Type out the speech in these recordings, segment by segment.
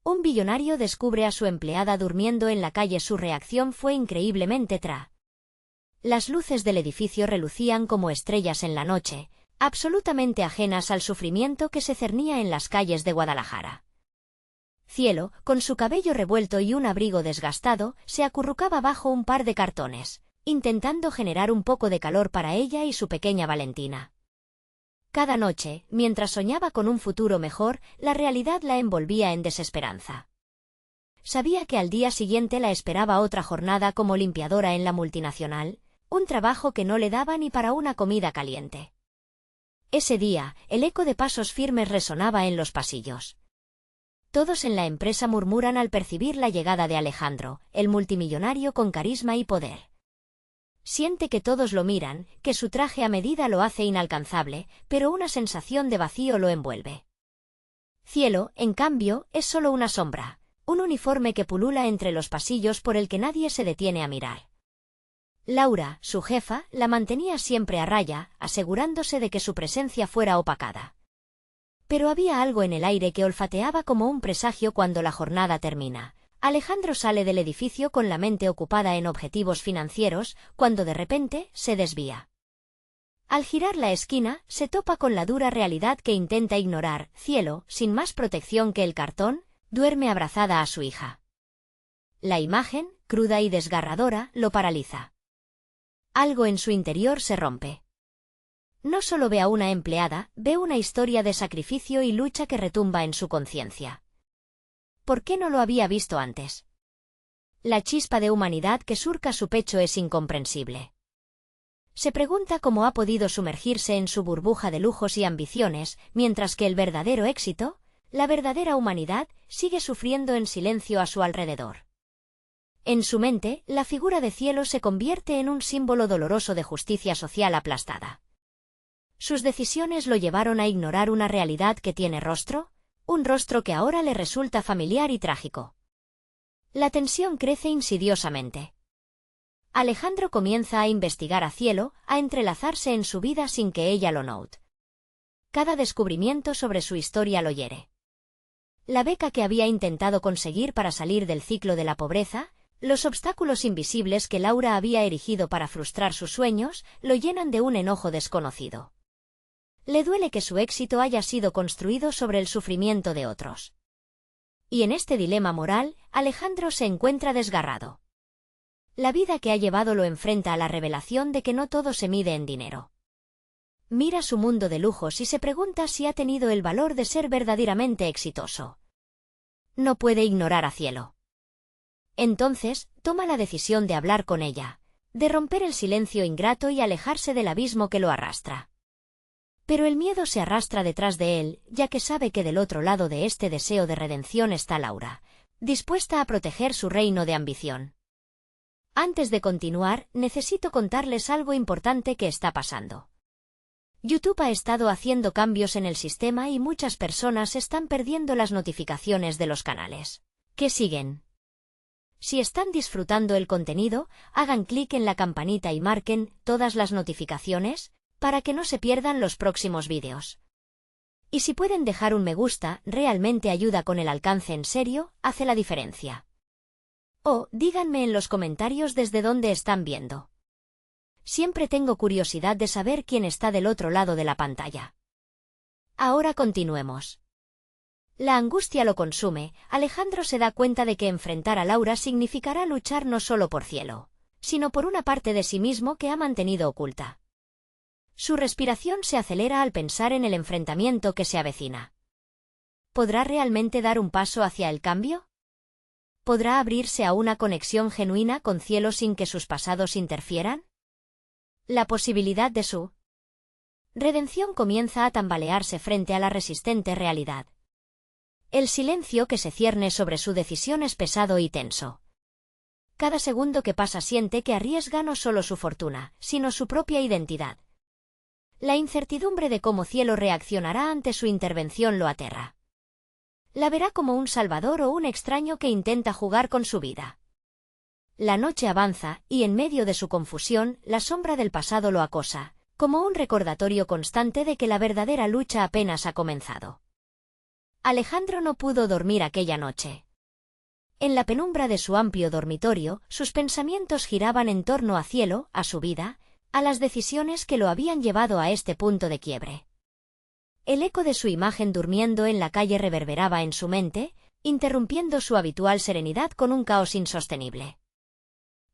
Un billonario descubre a su empleada durmiendo en la calle. Su reacción fue increíblemente Las luces del edificio relucían como estrellas en la noche, absolutamente ajenas al sufrimiento que se cernía en las calles de Guadalajara. Cielo, con su cabello revuelto y un abrigo desgastado, se acurrucaba bajo un par de cartones, intentando generar un poco de calor para ella y su pequeña Valentina. Cada noche, mientras soñaba con un futuro mejor, la realidad la envolvía en desesperanza. Sabía que al día siguiente la esperaba otra jornada como limpiadora en la multinacional, un trabajo que no le daba ni para una comida caliente. Ese día, el eco de pasos firmes resonaba en los pasillos. Todos en la empresa murmuran al percibir la llegada de Alejandro, el multimillonario con carisma y poder. Siente que todos lo miran, que su traje a medida lo hace inalcanzable, pero una sensación de vacío lo envuelve. Cielo, en cambio, es solo una sombra, un uniforme que pulula entre los pasillos por el que nadie se detiene a mirar. Laura, su jefa, la mantenía siempre a raya, asegurándose de que su presencia fuera opacada. Pero había algo en el aire que olfateaba como un presagio cuando la jornada termina. Alejandro sale del edificio con la mente ocupada en objetivos financieros, cuando de repente se desvía. Al girar la esquina, se topa con la dura realidad que intenta ignorar. Cielo, sin más protección que el cartón, duerme abrazada a su hija. La imagen, cruda y desgarradora, lo paraliza. Algo en su interior se rompe. No solo ve a una empleada, ve una historia de sacrificio y lucha que retumba en su conciencia. ¿Por qué no lo había visto antes? La chispa de humanidad que surca su pecho es incomprensible. Se pregunta cómo ha podido sumergirse en su burbuja de lujos y ambiciones, mientras que el verdadero éxito, la verdadera humanidad, sigue sufriendo en silencio a su alrededor. En su mente, la figura de Cielo se convierte en un símbolo doloroso de justicia social aplastada. Sus decisiones lo llevaron a ignorar una realidad que tiene rostro, un rostro que ahora le resulta familiar y trágico. La tensión crece insidiosamente. Alejandro comienza a investigar a Cielo, a entrelazarse en su vida sin que ella lo note. Cada descubrimiento sobre su historia lo hiere. La beca que había intentado conseguir para salir del ciclo de la pobreza, los obstáculos invisibles que Laura había erigido para frustrar sus sueños, lo llenan de un enojo desconocido. Le duele que su éxito haya sido construido sobre el sufrimiento de otros. Y en este dilema moral, Alejandro se encuentra desgarrado. La vida que ha llevado lo enfrenta a la revelación de que no todo se mide en dinero. Mira su mundo de lujos y se pregunta si ha tenido el valor de ser verdaderamente exitoso. No puede ignorar a Cielo. Entonces, toma la decisión de hablar con ella, de romper el silencio ingrato y alejarse del abismo que lo arrastra. Pero el miedo se arrastra detrás de él, ya que sabe que del otro lado de este deseo de redención está Laura, dispuesta a proteger su reino de ambición. Antes de continuar, necesito contarles algo importante que está pasando. YouTube ha estado haciendo cambios en el sistema y muchas personas están perdiendo las notificaciones de los canales que siguen. Si están disfrutando el contenido, hagan clic en la campanita y marquen todas las notificaciones, para que no se pierdan los próximos vídeos. Y si pueden dejar un me gusta, realmente ayuda con el alcance en serio, hace la diferencia. O, díganme en los comentarios desde dónde están viendo. Siempre tengo curiosidad de saber quién está del otro lado de la pantalla. Ahora continuemos. La angustia lo consume. Alejandro se da cuenta de que enfrentar a Laura significará luchar no solo por Cielo, sino por una parte de sí mismo que ha mantenido oculta. Su respiración se acelera al pensar en el enfrentamiento que se avecina. ¿Podrá realmente dar un paso hacia el cambio? ¿Podrá abrirse a una conexión genuina con Cielo sin que sus pasados interfieran? La posibilidad de su redención comienza a tambalearse frente a la resistente realidad. El silencio que se cierne sobre su decisión es pesado y tenso. Cada segundo que pasa siente que arriesga no solo su fortuna, sino su propia identidad. La incertidumbre de cómo Cielo reaccionará ante su intervención lo aterra. La verá como un salvador o un extraño que intenta jugar con su vida. La noche avanza, y en medio de su confusión, la sombra del pasado lo acosa, como un recordatorio constante de que la verdadera lucha apenas ha comenzado. Alejandro no pudo dormir aquella noche. En la penumbra de su amplio dormitorio, sus pensamientos giraban en torno a Cielo, a su vida, a las decisiones que lo habían llevado a este punto de quiebre. El eco de su imagen durmiendo en la calle reverberaba en su mente, interrumpiendo su habitual serenidad con un caos insostenible.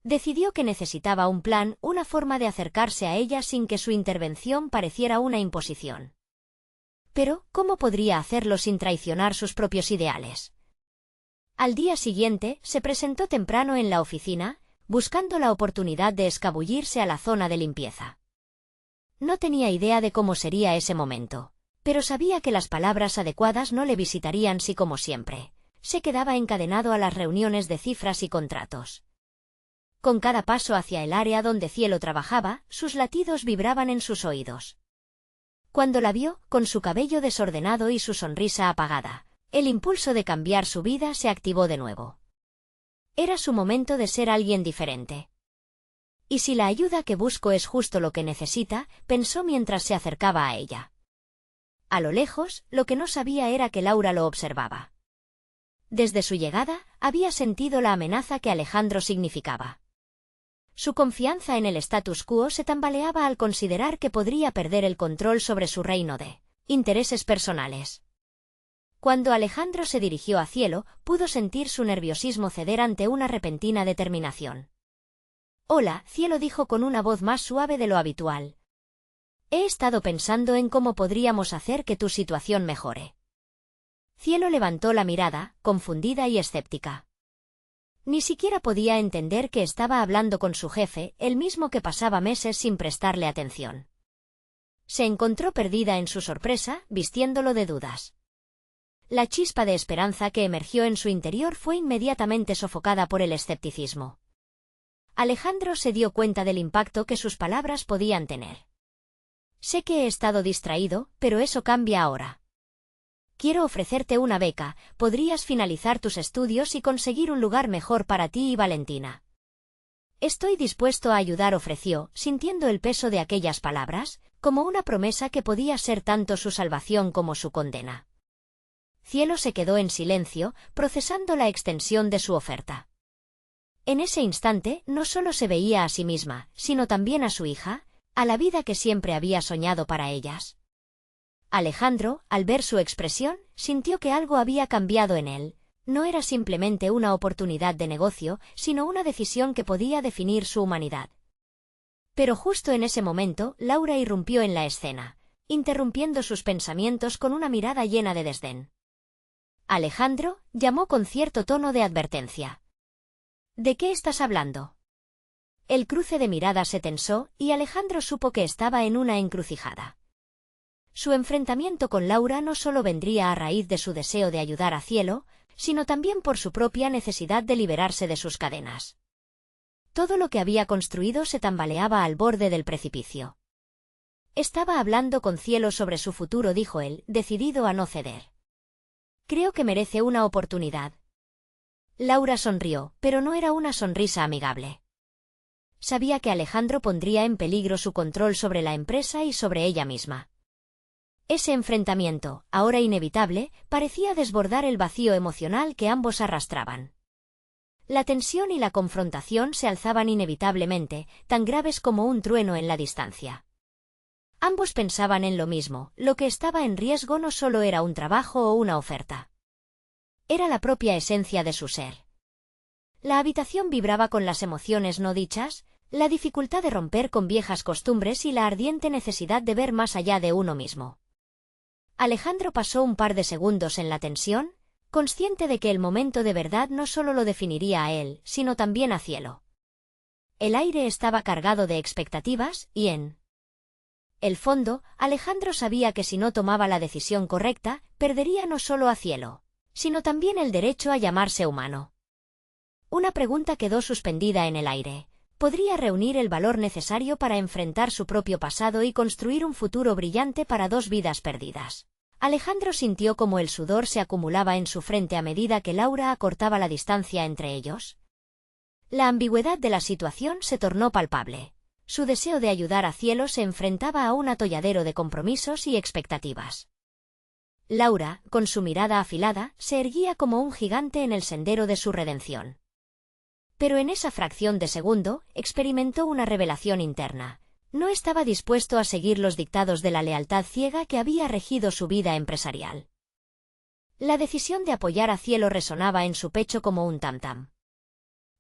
Decidió que necesitaba un plan, una forma de acercarse a ella sin que su intervención pareciera una imposición. Pero, ¿cómo podría hacerlo sin traicionar sus propios ideales? Al día siguiente, se presentó temprano en la oficina, buscando la oportunidad de escabullirse a la zona de limpieza. No tenía idea de cómo sería ese momento, pero sabía que las palabras adecuadas no le visitarían si, como siempre, se quedaba encadenado a las reuniones de cifras y contratos. Con cada paso hacia el área donde Cielo trabajaba, sus latidos vibraban en sus oídos. Cuando la vio, con su cabello desordenado y su sonrisa apagada, el impulso de cambiar su vida se activó de nuevo. Era su momento de ser alguien diferente. ¿Y si la ayuda que busco es justo lo que necesita?, pensó mientras se acercaba a ella. A lo lejos, lo que no sabía era que Laura lo observaba. Desde su llegada, había sentido la amenaza que Alejandro significaba. Su confianza en el status quo se tambaleaba al considerar que podría perder el control sobre su reino de intereses personales. Cuando Alejandro se dirigió a Cielo, pudo sentir su nerviosismo ceder ante una repentina determinación. «Hola», Cielo dijo con una voz más suave de lo habitual. «He estado pensando en cómo podríamos hacer que tu situación mejore». Cielo levantó la mirada, confundida y escéptica. Ni siquiera podía entender que estaba hablando con su jefe, el mismo que pasaba meses sin prestarle atención. Se encontró perdida en su sorpresa, vistiéndolo de dudas. La chispa de esperanza que emergió en su interior fue inmediatamente sofocada por el escepticismo. Alejandro se dio cuenta del impacto que sus palabras podían tener. «Sé que he estado distraído, pero eso cambia ahora. Quiero ofrecerte una beca, podrías finalizar tus estudios y conseguir un lugar mejor para ti y Valentina». «Estoy dispuesto a ayudar», ofreció, sintiendo el peso de aquellas palabras, como una promesa que podía ser tanto su salvación como su condena. Cielo se quedó en silencio, procesando la extensión de su oferta. En ese instante, no solo se veía a sí misma, sino también a su hija, a la vida que siempre había soñado para ellas. Alejandro, al ver su expresión, sintió que algo había cambiado en él. No era simplemente una oportunidad de negocio, sino una decisión que podía definir su humanidad. Pero justo en ese momento, Laura irrumpió en la escena, interrumpiendo sus pensamientos con una mirada llena de desdén. «Alejandro», llamó con cierto tono de advertencia. «¿De qué estás hablando?». El cruce de miradas se tensó, y Alejandro supo que estaba en una encrucijada. Su enfrentamiento con Laura no solo vendría a raíz de su deseo de ayudar a Cielo, sino también por su propia necesidad de liberarse de sus cadenas. Todo lo que había construido se tambaleaba al borde del precipicio. «Estaba hablando con Cielo sobre su futuro», dijo él, decidido a no ceder. «Creo que merece una oportunidad». Laura sonrió, pero no era una sonrisa amigable. Sabía que Alejandro pondría en peligro su control sobre la empresa y sobre ella misma. Ese enfrentamiento, ahora inevitable, parecía desbordar el vacío emocional que ambos arrastraban. La tensión y la confrontación se alzaban inevitablemente, tan graves como un trueno en la distancia. Ambos pensaban en lo mismo, lo que estaba en riesgo no solo era un trabajo o una oferta. Era la propia esencia de su ser. La habitación vibraba con las emociones no dichas, la dificultad de romper con viejas costumbres y la ardiente necesidad de ver más allá de uno mismo. Alejandro pasó un par de segundos en la tensión, consciente de que el momento de verdad no solo lo definiría a él, sino también a Cielo. El aire estaba cargado de expectativas, y en el fondo, Alejandro sabía que si no tomaba la decisión correcta, perdería no solo a Cielo, sino también el derecho a llamarse humano. Una pregunta quedó suspendida en el aire. ¿Podría reunir el valor necesario para enfrentar su propio pasado y construir un futuro brillante para dos vidas perdidas? Alejandro sintió como el sudor se acumulaba en su frente a medida que Laura acortaba la distancia entre ellos. La ambigüedad de la situación se tornó palpable. Su deseo de ayudar a Cielo se enfrentaba a un atolladero de compromisos y expectativas. Laura, con su mirada afilada, se erguía como un gigante en el sendero de su redención. Pero en esa fracción de segundo, experimentó una revelación interna. No estaba dispuesto a seguir los dictados de la lealtad ciega que había regido su vida empresarial. La decisión de apoyar a Cielo resonaba en su pecho como un tam-tam.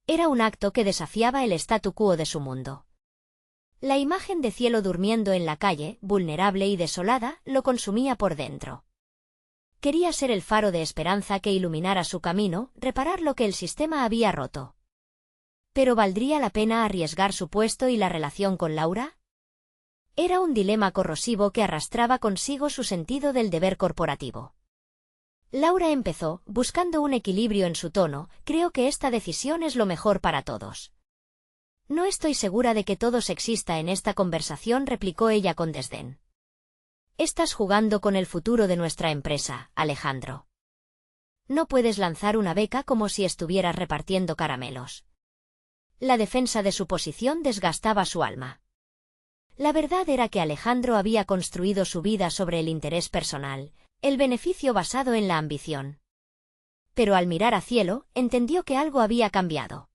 Era un acto que desafiaba el statu quo de su mundo. La imagen de Cielo durmiendo en la calle, vulnerable y desolada, lo consumía por dentro. Quería ser el faro de esperanza que iluminara su camino, reparar lo que el sistema había roto. ¿Pero valdría la pena arriesgar su puesto y la relación con Laura? Era un dilema corrosivo que arrastraba consigo su sentido del deber corporativo. Laura empezó, buscando un equilibrio en su tono: creo que esta decisión es lo mejor para todos. No estoy segura de que todos exista en esta conversación, replicó ella con desdén. Estás jugando con el futuro de nuestra empresa, Alejandro. No puedes lanzar una beca como si estuvieras repartiendo caramelos. La defensa de su posición desgastaba su alma. La verdad era que Alejandro había construido su vida sobre el interés personal, el beneficio basado en la ambición. Pero al mirar a Cielo, entendió que algo había cambiado.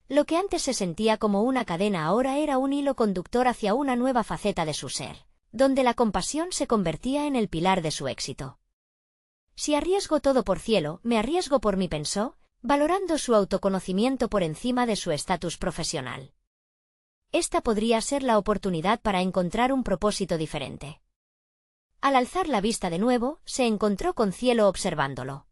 Lo que antes se sentía como una cadena ahora era un hilo conductor hacia una nueva faceta de su ser, donde la compasión se convertía en el pilar de su éxito. Si arriesgo todo por Cielo, me arriesgo por mí, pensó, valorando su autoconocimiento por encima de su estatus profesional. Esta podría ser la oportunidad para encontrar un propósito diferente. Al alzar la vista de nuevo, se encontró con Cielo observándolo.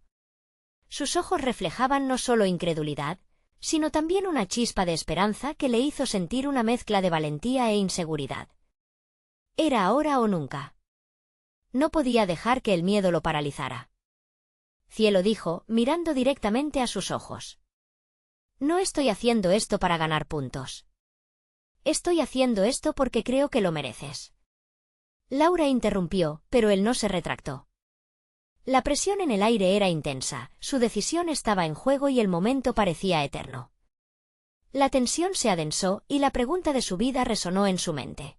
Sus ojos reflejaban no solo incredulidad, sino también una chispa de esperanza que le hizo sentir una mezcla de valentía e inseguridad. Era ahora o nunca. No podía dejar que el miedo lo paralizara. Cielo, dijo, mirando directamente a sus ojos. No estoy haciendo esto para ganar puntos. Estoy haciendo esto porque creo que lo mereces. Laura interrumpió, pero él no se retractó. La presión en el aire era intensa, su decisión estaba en juego y el momento parecía eterno. La tensión se adensó y la pregunta de su vida resonó en su mente.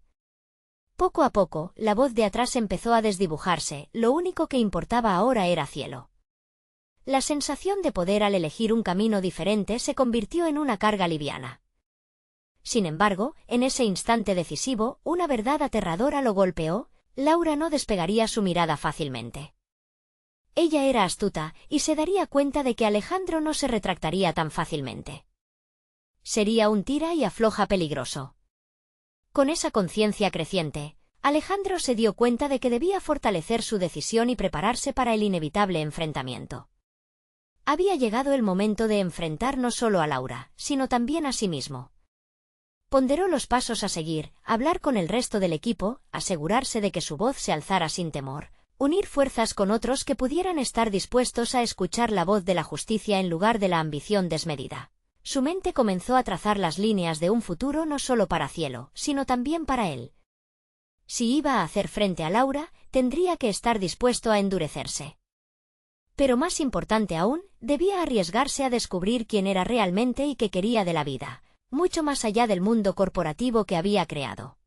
Poco a poco, la voz de atrás empezó a desdibujarse, lo único que importaba ahora era Cielo. La sensación de poder al elegir un camino diferente se convirtió en una carga liviana. Sin embargo, en ese instante decisivo, una verdad aterradora lo golpeó: Laura no despegaría su mirada fácilmente. Ella era astuta, y se daría cuenta de que Alejandro no se retractaría tan fácilmente. Sería un tira y afloja peligroso. Con esa conciencia creciente, Alejandro se dio cuenta de que debía fortalecer su decisión y prepararse para el inevitable enfrentamiento. Había llegado el momento de enfrentar no solo a Laura, sino también a sí mismo. Ponderó los pasos a seguir: hablar con el resto del equipo, asegurarse de que su voz se alzara sin temor, unir fuerzas con otros que pudieran estar dispuestos a escuchar la voz de la justicia en lugar de la ambición desmedida. Su mente comenzó a trazar las líneas de un futuro no solo para Cielo, sino también para él. Si iba a hacer frente a Laura, tendría que estar dispuesto a endurecerse. Pero más importante aún, debía arriesgarse a descubrir quién era realmente y qué quería de la vida, mucho más allá del mundo corporativo que había creado.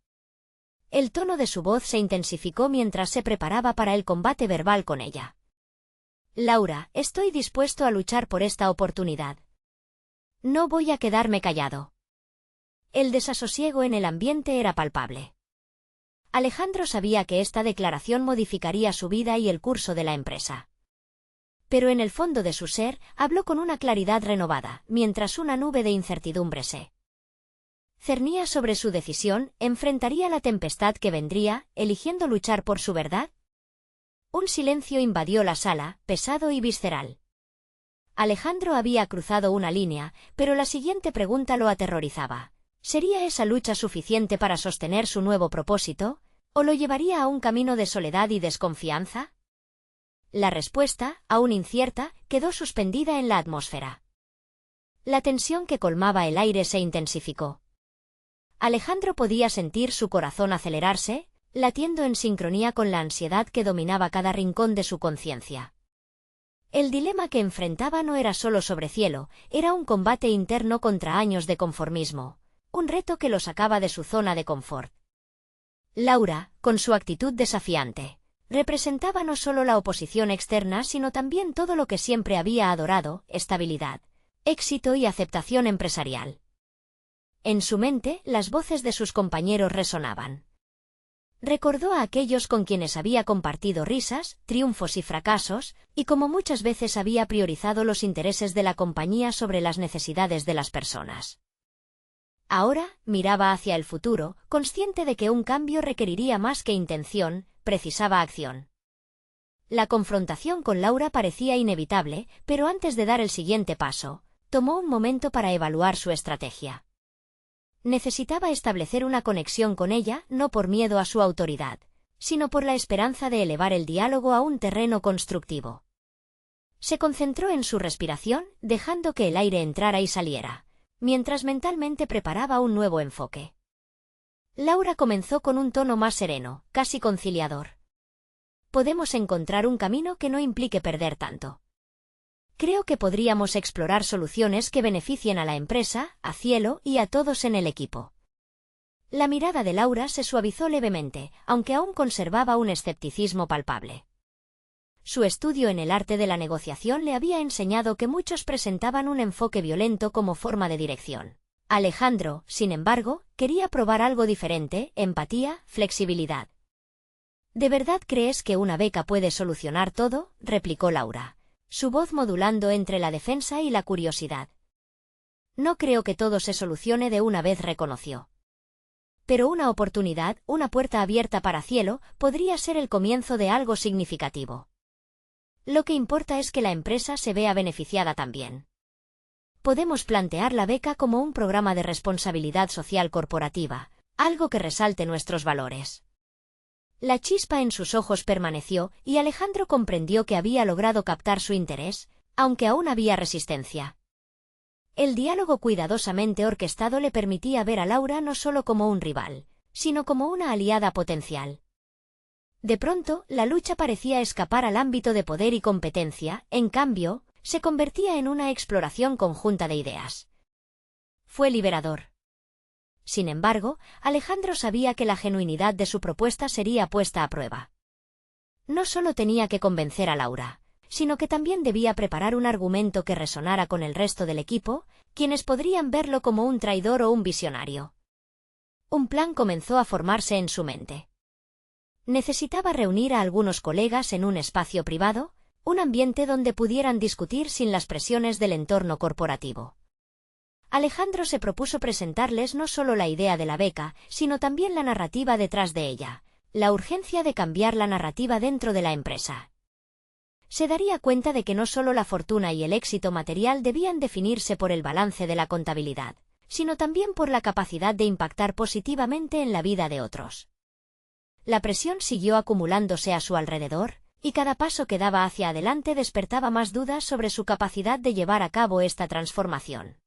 El tono de su voz se intensificó mientras se preparaba para el combate verbal con ella. Laura, estoy dispuesto a luchar por esta oportunidad. No voy a quedarme callado. El desasosiego en el ambiente era palpable. Alejandro sabía que esta declaración modificaría su vida y el curso de la empresa. Pero en el fondo de su ser, habló con una claridad renovada, mientras una nube de incertidumbre se cernía sobre su decisión. ¿Enfrentaría la tempestad que vendría, eligiendo luchar por su verdad? Un silencio invadió la sala, pesado y visceral. Alejandro había cruzado una línea, pero la siguiente pregunta lo aterrorizaba. ¿Sería esa lucha suficiente para sostener su nuevo propósito, o lo llevaría a un camino de soledad y desconfianza? La respuesta, aún incierta, quedó suspendida en la atmósfera. La tensión que colmaba el aire se intensificó. Alejandro podía sentir su corazón acelerarse, latiendo en sincronía con la ansiedad que dominaba cada rincón de su conciencia. El dilema que enfrentaba no era solo sobre Cielo, era un combate interno contra años de conformismo, un reto que lo sacaba de su zona de confort. Laura, con su actitud desafiante, Representaba no solo la oposición externa, sino también todo lo que siempre había adorado: estabilidad, éxito y aceptación empresarial. En su mente, las voces de sus compañeros resonaban. Recordó a aquellos con quienes había compartido risas, triunfos y fracasos, y cómo muchas veces había priorizado los intereses de la compañía sobre las necesidades de las personas. Ahora, miraba hacia el futuro, consciente de que un cambio requeriría más que intención, precisaba acción. La confrontación con Laura parecía inevitable, pero antes de dar el siguiente paso, tomó un momento para evaluar su estrategia. Necesitaba establecer una conexión con ella, no por miedo a su autoridad, sino por la esperanza de elevar el diálogo a un terreno constructivo. Se concentró en su respiración, dejando que el aire entrara y saliera, mientras mentalmente preparaba un nuevo enfoque. Laura comenzó con un tono más sereno, casi conciliador. Podemos encontrar un camino que no implique perder tanto. Creo que podríamos explorar soluciones que beneficien a la empresa, a Cielo y a todos en el equipo. La mirada de Laura se suavizó levemente, aunque aún conservaba un escepticismo palpable. Su estudio en el arte de la negociación le había enseñado que muchos presentaban un enfoque violento como forma de dirección. Alejandro, sin embargo, quería probar algo diferente: empatía, flexibilidad. ¿De verdad crees que una beca puede solucionar todo?, replicó Laura, su voz modulando entre la defensa y la curiosidad. No creo que todo se solucione de una vez, reconoció. Pero una oportunidad, una puerta abierta para Cielo, podría ser el comienzo de algo significativo. Lo que importa es que la empresa se vea beneficiada también. Podemos plantear la beca como un programa de responsabilidad social corporativa, algo que resalte nuestros valores. La chispa en sus ojos permaneció, y Alejandro comprendió que había logrado captar su interés, aunque aún había resistencia. El diálogo cuidadosamente orquestado le permitía ver a Laura no solo como un rival, sino como una aliada potencial. De pronto, la lucha parecía escapar al ámbito de poder y competencia, en cambio, se convertía en una exploración conjunta de ideas. Fue liberador. Sin embargo, Alejandro sabía que la genuinidad de su propuesta sería puesta a prueba. No solo tenía que convencer a Laura, sino que también debía preparar un argumento que resonara con el resto del equipo, quienes podrían verlo como un traidor o un visionario. Un plan comenzó a formarse en su mente. Necesitaba reunir a algunos colegas en un espacio privado, un ambiente donde pudieran discutir sin las presiones del entorno corporativo. Alejandro se propuso presentarles no solo la idea de la beca, sino también la narrativa detrás de ella, la urgencia de cambiar la narrativa dentro de la empresa. Se daría cuenta de que no solo la fortuna y el éxito material debían definirse por el balance de la contabilidad, sino también por la capacidad de impactar positivamente en la vida de otros. La presión siguió acumulándose a su alrededor, y cada paso que daba hacia adelante despertaba más dudas sobre su capacidad de llevar a cabo esta transformación.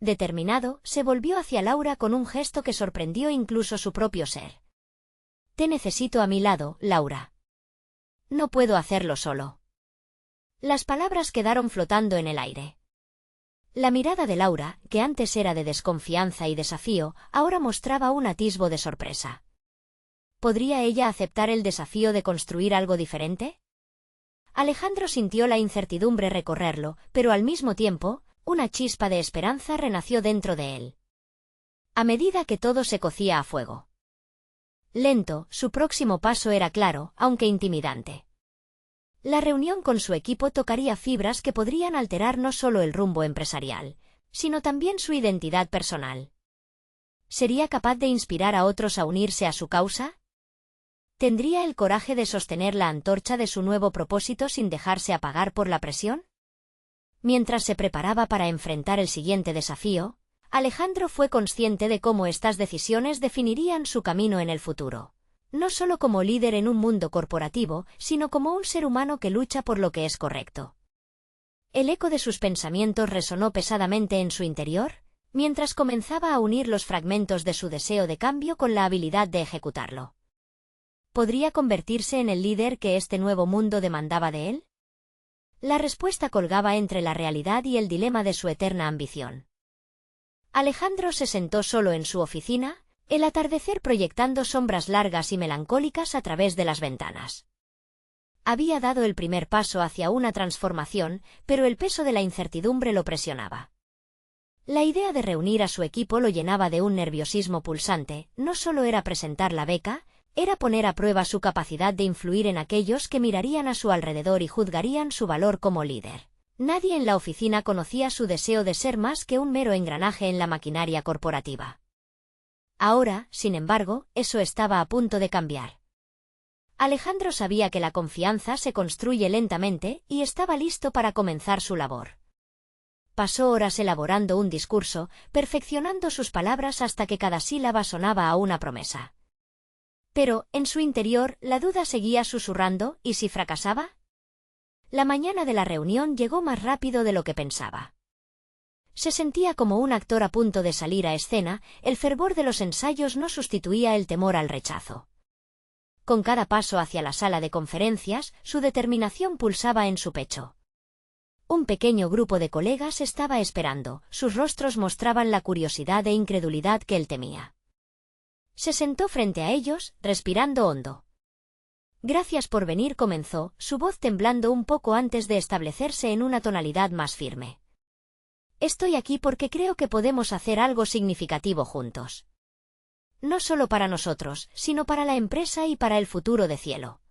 Determinado, se volvió hacia Laura con un gesto que sorprendió incluso su propio ser. «Te necesito a mi lado, Laura. No puedo hacerlo solo». Las palabras quedaron flotando en el aire. La mirada de Laura, que antes era de desconfianza y desafío, ahora mostraba un atisbo de sorpresa. ¿Podría ella aceptar el desafío de construir algo diferente? Alejandro sintió la incertidumbre recorrerlo, pero al mismo tiempo, una chispa de esperanza renació dentro de él. A medida que todo se cocía a fuego. Lento, su próximo paso era claro, aunque intimidante. La reunión con su equipo tocaría fibras que podrían alterar no solo el rumbo empresarial, sino también su identidad personal. ¿Sería capaz de inspirar a otros a unirse a su causa? ¿Tendría el coraje de sostener la antorcha de su nuevo propósito sin dejarse apagar por la presión? Mientras se preparaba para enfrentar el siguiente desafío, Alejandro fue consciente de cómo estas decisiones definirían su camino en el futuro. No solo como líder en un mundo corporativo, sino como un ser humano que lucha por lo que es correcto. El eco de sus pensamientos resonó pesadamente en su interior, mientras comenzaba a unir los fragmentos de su deseo de cambio con la habilidad de ejecutarlo. ¿Podría convertirse en el líder que este nuevo mundo demandaba de él? La respuesta colgaba entre la realidad y el dilema de su eterna ambición. Alejandro se sentó solo en su oficina, El atardecer proyectando sombras largas y melancólicas a través de las ventanas. Había dado el primer paso hacia una transformación, pero el peso de la incertidumbre lo presionaba. La idea de reunir a su equipo lo llenaba de un nerviosismo pulsante. No solo era presentar la beca, era poner a prueba su capacidad de influir en aquellos que mirarían a su alrededor y juzgarían su valor como líder. Nadie en la oficina conocía su deseo de ser más que un mero engranaje en la maquinaria corporativa. Ahora, sin embargo, eso estaba a punto de cambiar. Alejandro sabía que la confianza se construye lentamente y estaba listo para comenzar su labor. Pasó horas elaborando un discurso, perfeccionando sus palabras hasta que cada sílaba sonaba a una promesa. Pero, en su interior, la duda seguía susurrando, ¿y si fracasaba? La mañana de la reunión llegó más rápido de lo que pensaba. Se sentía como un actor a punto de salir a escena. El fervor de los ensayos no sustituía el temor al rechazo. Con cada paso hacia la sala de conferencias, su determinación pulsaba en su pecho. Un pequeño grupo de colegas estaba esperando, sus rostros mostraban la curiosidad e incredulidad que él temía. Se sentó frente a ellos, respirando hondo. Gracias por venir, comenzó, su voz temblando un poco antes de establecerse en una tonalidad más firme. Estoy aquí porque creo que podemos hacer algo significativo juntos. No solo para nosotros, sino para la empresa y para el futuro de Cielo.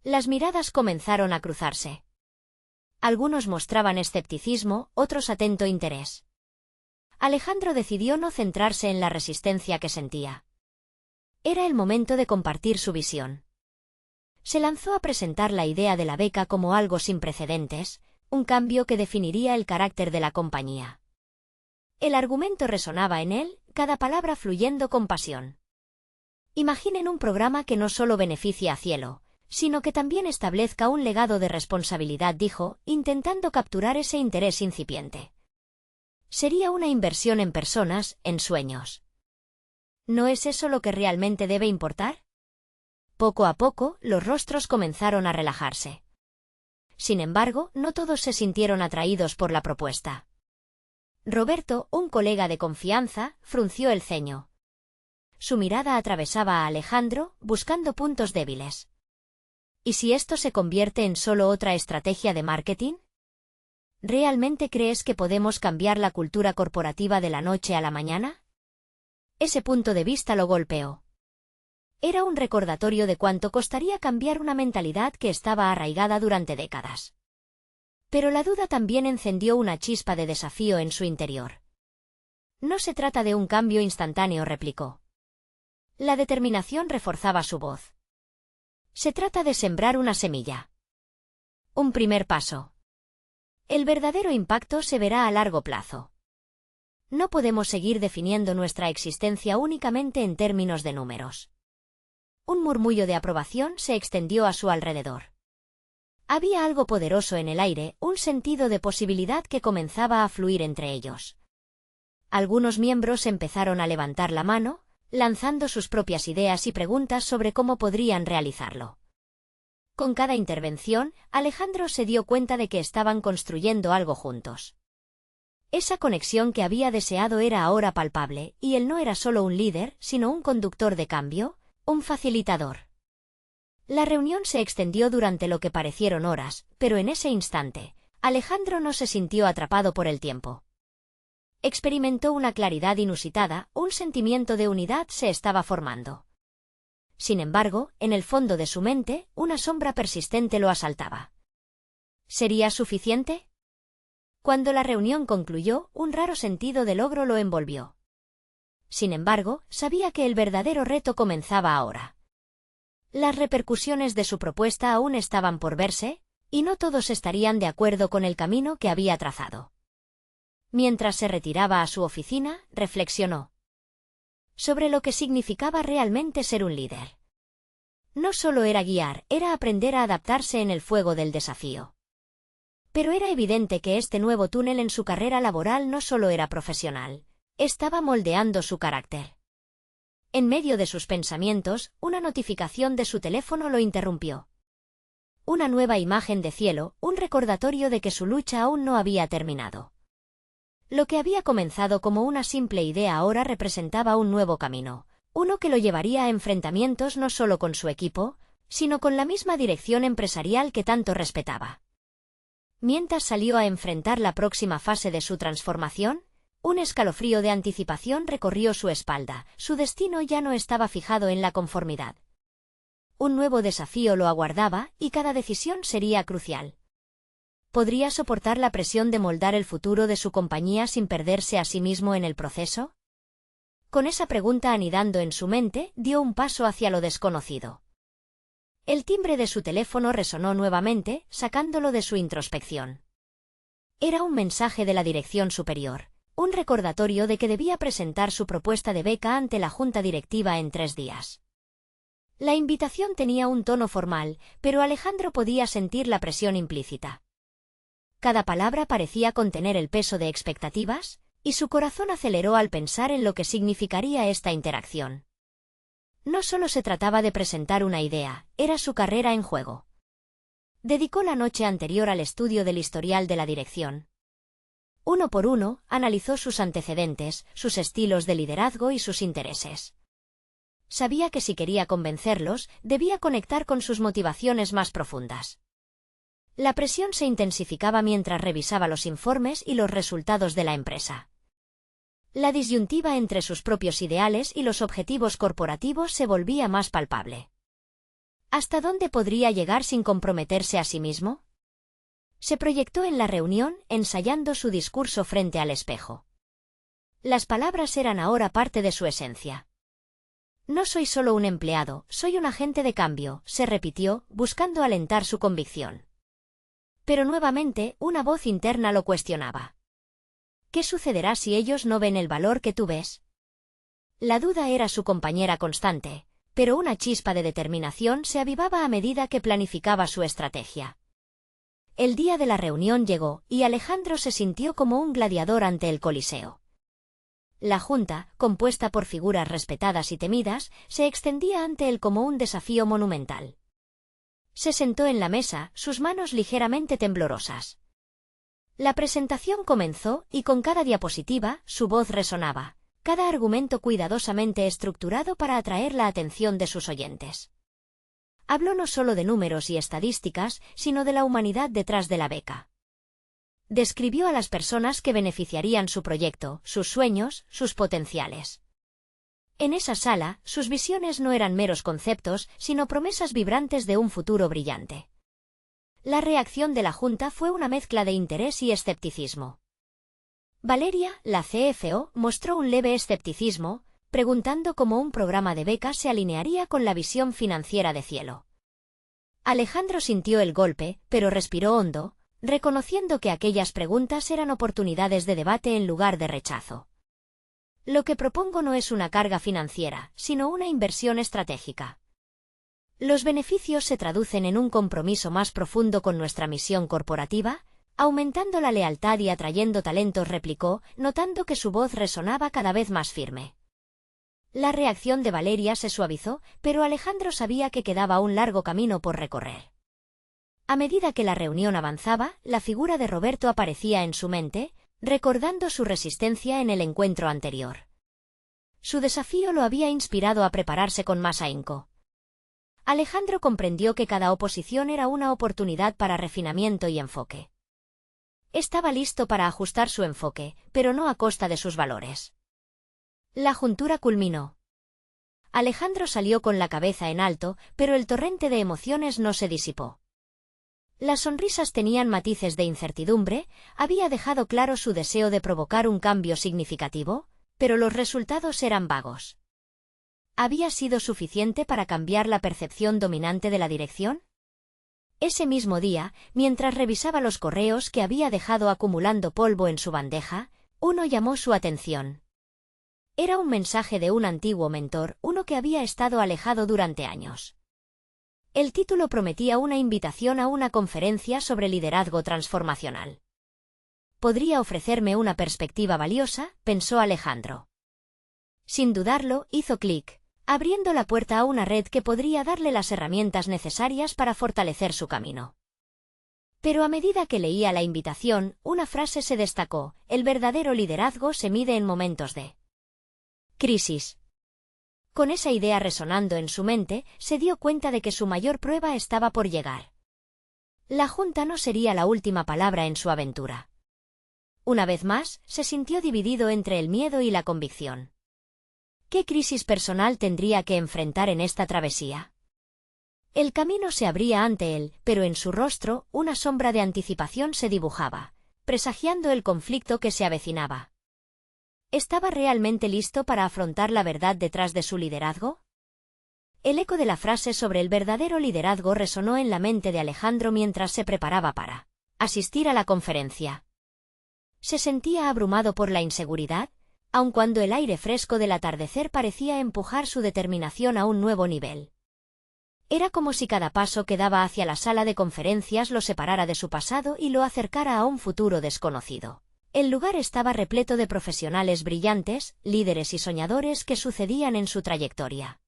Las miradas comenzaron a cruzarse. Algunos mostraban escepticismo, otros atento interés. Alejandro decidió no centrarse en la resistencia que sentía. Era el momento de compartir su visión. Se lanzó a presentar la idea de la beca como algo sin precedentes, un cambio que definiría el carácter de la compañía. El argumento resonaba en él, cada palabra fluyendo con pasión. Imaginen un programa que no solo beneficie a Cielo, sino que también establezca un legado de responsabilidad, dijo, intentando capturar ese interés incipiente. Sería una inversión en personas, en sueños. ¿No es eso lo que realmente debe importar? Poco a poco, los rostros comenzaron a relajarse. Sin embargo, no todos se sintieron atraídos por la propuesta. Roberto, un colega de confianza, frunció el ceño. Su mirada atravesaba a Alejandro, buscando puntos débiles. ¿Y si esto se convierte en solo otra estrategia de marketing? ¿Realmente crees que podemos cambiar la cultura corporativa de la noche a la mañana? Ese punto de vista lo golpeó. Era un recordatorio de cuánto costaría cambiar una mentalidad que estaba arraigada durante décadas. Pero la duda también encendió una chispa de desafío en su interior. No se trata de un cambio instantáneo, replicó. La determinación reforzaba su voz. Se trata de sembrar una semilla. Un primer paso. El verdadero impacto se verá a largo plazo. No podemos seguir definiendo nuestra existencia únicamente en términos de números. Un murmullo de aprobación se extendió a su alrededor. Había algo poderoso en el aire, un sentido de posibilidad que comenzaba a fluir entre ellos. Algunos miembros empezaron a levantar la mano, lanzando sus propias ideas y preguntas sobre cómo podrían realizarlo. Con cada intervención, Alejandro se dio cuenta de que estaban construyendo algo juntos. Esa conexión que había deseado era ahora palpable, y él no era solo un líder, sino un conductor de cambio, un facilitador. La reunión se extendió durante lo que parecieron horas, pero en ese instante, Alejandro no se sintió atrapado por el tiempo. Experimentó una claridad inusitada, un sentimiento de unidad se estaba formando. Sin embargo, en el fondo de su mente, una sombra persistente lo asaltaba. ¿Sería suficiente? Cuando la reunión concluyó, un raro sentido de logro lo envolvió. Sin embargo, sabía que el verdadero reto comenzaba ahora. Las repercusiones de su propuesta aún estaban por verse, y no todos estarían de acuerdo con el camino que había trazado. Mientras se retiraba a su oficina, reflexionó sobre lo que significaba realmente ser un líder. No solo era guiar, era aprender a adaptarse en el fuego del desafío. Pero era evidente que este nuevo túnel en su carrera laboral no solo era profesional, estaba moldeando su carácter. En medio de sus pensamientos, una notificación de su teléfono lo interrumpió. Una nueva imagen de Cielo, un recordatorio de que su lucha aún no había terminado. Lo que había comenzado como una simple idea ahora representaba un nuevo camino, uno que lo llevaría a enfrentamientos no solo con su equipo, sino con la misma dirección empresarial que tanto respetaba. Mientras salió a enfrentar la próxima fase de su transformación, un escalofrío de anticipación recorrió su espalda. Su destino ya no estaba fijado en la conformidad. Un nuevo desafío lo aguardaba y cada decisión sería crucial. ¿Podría soportar la presión de moldar el futuro de su compañía sin perderse a sí mismo en el proceso? Con esa pregunta anidando en su mente, dio un paso hacia lo desconocido. El timbre de su teléfono resonó nuevamente, sacándolo de su introspección. Era un mensaje de la dirección superior, un recordatorio de que debía presentar su propuesta de beca ante la junta directiva en 3 días. La invitación tenía un tono formal, pero Alejandro podía sentir la presión implícita. Cada palabra parecía contener el peso de expectativas, y su corazón aceleró al pensar en lo que significaría esta interacción. No solo se trataba de presentar una idea, era su carrera en juego. Dedicó la noche anterior al estudio del historial de la dirección. Uno por uno, analizó sus antecedentes, sus estilos de liderazgo y sus intereses. Sabía que si quería convencerlos, debía conectar con sus motivaciones más profundas. La presión se intensificaba mientras revisaba los informes y los resultados de la empresa. La disyuntiva entre sus propios ideales y los objetivos corporativos se volvía más palpable. ¿Hasta dónde podría llegar sin comprometerse a sí mismo? Se proyectó en la reunión, ensayando su discurso frente al espejo. Las palabras eran ahora parte de su esencia. No soy solo un empleado, soy un agente de cambio, se repitió, buscando alentar su convicción. Pero nuevamente, una voz interna lo cuestionaba. ¿Qué sucederá si ellos no ven el valor que tú ves? La duda era su compañera constante, pero una chispa de determinación se avivaba a medida que planificaba su estrategia. El día de la reunión llegó, y Alejandro se sintió como un gladiador ante el Coliseo. La junta, compuesta por figuras respetadas y temidas, se extendía ante él como un desafío monumental. Se sentó en la mesa, sus manos ligeramente temblorosas. La presentación comenzó, y con cada diapositiva, su voz resonaba, cada argumento cuidadosamente estructurado para atraer la atención de sus oyentes. Habló no solo de números y estadísticas, sino de la humanidad detrás de la beca. Describió a las personas que beneficiarían su proyecto, sus sueños, sus potenciales. En esa sala, sus visiones no eran meros conceptos, sino promesas vibrantes de un futuro brillante. La reacción de la junta fue una mezcla de interés y escepticismo. Valeria, la CFO, mostró un leve escepticismo, preguntando cómo un programa de becas se alinearía con la visión financiera de Cielo. Alejandro sintió el golpe, pero respiró hondo, reconociendo que aquellas preguntas eran oportunidades de debate en lugar de rechazo. Lo que propongo no es una carga financiera, sino una inversión estratégica. Los beneficios se traducen en un compromiso más profundo con nuestra misión corporativa, aumentando la lealtad y atrayendo talentos, replicó, notando que su voz resonaba cada vez más firme. La reacción de Valeria se suavizó, pero Alejandro sabía que quedaba un largo camino por recorrer. A medida que la reunión avanzaba, la figura de Roberto aparecía en su mente, recordando su resistencia en el encuentro anterior. Su desafío lo había inspirado a prepararse con más ahínco. Alejandro comprendió que cada oposición era una oportunidad para refinamiento y enfoque. Estaba listo para ajustar su enfoque, pero no a costa de sus valores. La juntura culminó. Alejandro salió con la cabeza en alto, pero el torrente de emociones no se disipó. Las sonrisas tenían matices de incertidumbre, había dejado claro su deseo de provocar un cambio significativo, pero los resultados eran vagos. ¿Había sido suficiente para cambiar la percepción dominante de la dirección? Ese mismo día, mientras revisaba los correos que había dejado acumulando polvo en su bandeja, uno llamó su atención. Era un mensaje de un antiguo mentor, uno que había estado alejado durante años. El título prometía una invitación a una conferencia sobre liderazgo transformacional. Podría ofrecerme una perspectiva valiosa, pensó Alejandro. Sin dudarlo, hizo clic, abriendo la puerta a una red que podría darle las herramientas necesarias para fortalecer su camino. Pero a medida que leía la invitación, una frase se destacó: el verdadero liderazgo se mide en momentos de crisis. Con esa idea resonando en su mente, se dio cuenta de que su mayor prueba estaba por llegar. La junta no sería la última palabra en su aventura. Una vez más, se sintió dividido entre el miedo y la convicción. ¿Qué crisis personal tendría que enfrentar en esta travesía? El camino se abría ante él, pero en su rostro una sombra de anticipación se dibujaba, presagiando el conflicto que se avecinaba. ¿Estaba realmente listo para afrontar la verdad detrás de su liderazgo? El eco de la frase sobre el verdadero liderazgo resonó en la mente de Alejandro mientras se preparaba para asistir a la conferencia. Se sentía abrumado por la inseguridad, aun cuando el aire fresco del atardecer parecía empujar su determinación a un nuevo nivel. Era como si cada paso que daba hacia la sala de conferencias lo separara de su pasado y lo acercara a un futuro desconocido. El lugar estaba repleto de profesionales brillantes, líderes y soñadores que sucedían en su trayectoria.